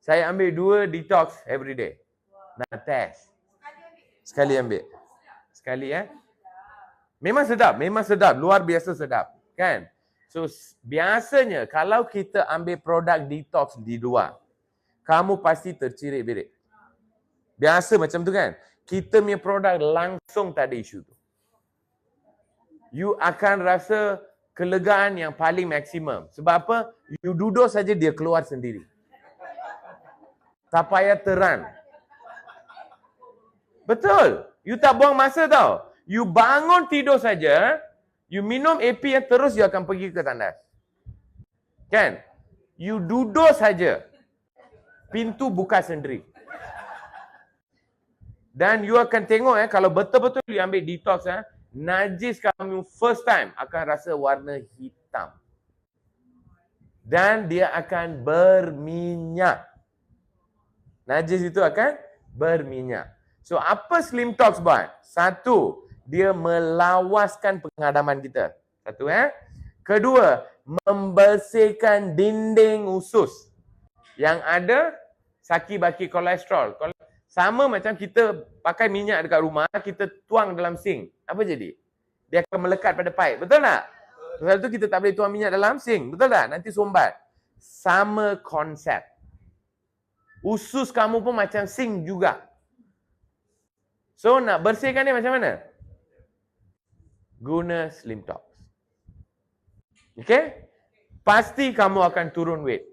Saya ambil 2 detox every day. Nak test. Sekali ambil. Sekali Memang sedap, luar biasa sedap, kan? So biasanya kalau kita ambil produk detox di luar, kamu pasti tercirit-birit. Biasa macam tu kan? Kita punya produk langsung tak ada isu tu. You akan rasa kelegaan yang paling maksimum. Sebab apa? You duduk saja dia keluar sendiri. Tak payah teran. Betul. You tak buang masa tau. You bangun tidur saja, you minum AP yang terus you akan pergi ke tandas. Kan? You duduk saja. Pintu buka sendiri. Dan you akan tengok kalau betul-betul you ambil detox najis kamu first time akan rasa warna hitam. Dan dia akan berminyak. Najis itu akan berminyak. So apa Slim Tox buat? Satu, dia melawaskan penghadaman kita. Satu Kedua, membersihkan dinding usus yang ada saki-baki kolesterol. Sama macam kita pakai minyak dekat rumah, kita tuang dalam sink. Apa jadi? Dia akan melekat pada pipe. Betul tak? Sebab tu kita tak boleh tuang minyak dalam sink. Betul tak? Nanti sumbat. Sama konsep. Usus kamu pun macam sink juga. So nak bersihkan dia macam mana? Guna Slim Tox. Okay? Pasti kamu akan turun weight.